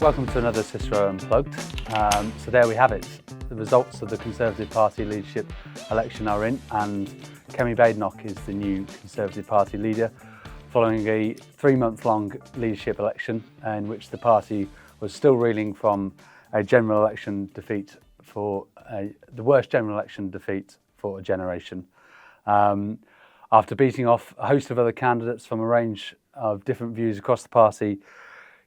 Welcome to another Cicero Unplugged. So there we have it. The results of the Conservative Party leadership election are in, and Kemi Badenoch is the new Conservative Party leader, following a 3-month-long leadership election in which the party was still reeling from a general election defeat the worst general election defeat for a generation. After beating off a host of other candidates from a range of different views across the party,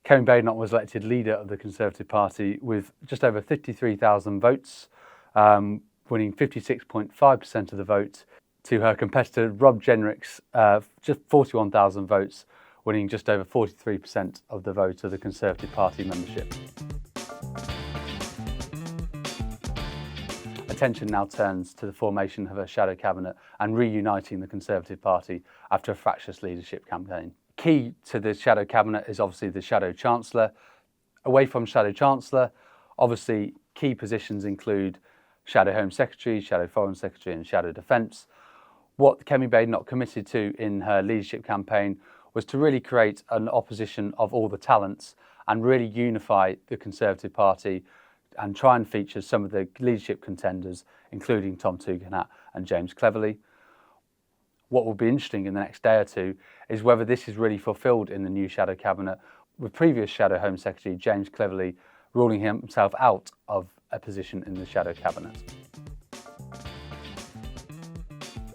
Kemi Badenoch was elected leader of the Conservative Party with just over 53,000 votes, winning 56.5% of the vote, to her competitor Rob Jenrick's just 41,000 votes, winning just over 43% of the vote of the Conservative Party membership. Attention now turns to the formation of a shadow cabinet and reuniting the Conservative Party after a fractious leadership campaign. Key to the shadow cabinet is obviously the shadow chancellor. Away from shadow chancellor, obviously key positions include shadow home secretary, shadow foreign secretary and shadow defence. What Kemi Badenoch committed to in her leadership campaign was to really create an opposition of all the talents and really unify the Conservative Party and try and feature some of the leadership contenders, including Tom Tugendhat and James Cleverly. What will be interesting in the next day or two is whether this is really fulfilled in the new shadow cabinet, with previous shadow home secretary James Cleverly ruling himself out of a position in the shadow cabinet.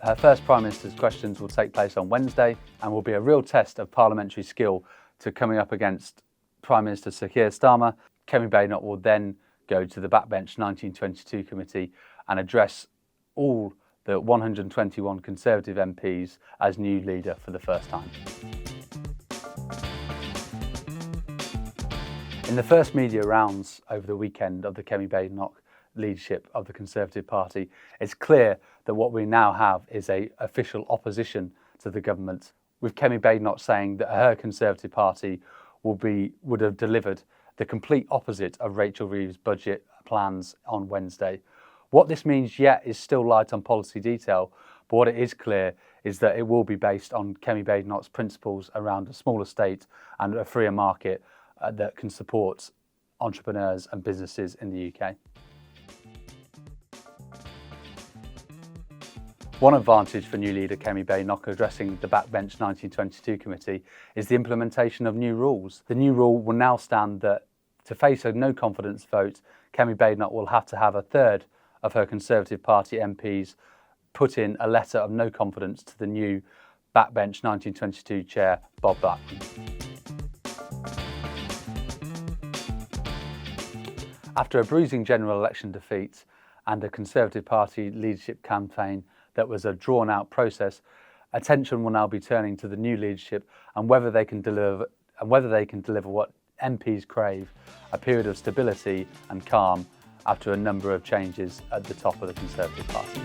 Her first Prime Minister's questions will take place on Wednesday and will be a real test of parliamentary skill to coming up against Prime Minister Sir Keir Starmer. Kemi Badenoch will then go to the Backbench 1922 committee and address all the 121 Conservative MPs as new leader for the first time. In the first media rounds over the weekend of the Kemi Badenoch leadership of the Conservative Party, it's clear that what we now have is an official opposition to the government, with Kemi Badenoch saying that her Conservative Party would have delivered the complete opposite of Rachel Reeves' budget plans on Wednesday. What this means yet is still light on policy detail, but what it is clear is that it will be based on Kemi Badenoch's principles around a smaller state and a freer market that can support entrepreneurs and businesses in the UK. One advantage for new leader Kemi Badenoch addressing the Backbench 1922 committee is the implementation of new rules. The new rule will now stand that to face a no confidence vote, Kemi Badenoch will have to have a third of her Conservative Party MPs put in a letter of no confidence to the new Backbench 1922 chair, Bob Blackman. After a bruising general election defeat and a Conservative Party leadership campaign that was a drawn-out process, attention will now be turning to the new leadership and whether they can deliver what MPs crave, a period of stability and calm after a number of changes at the top of the Conservative Party.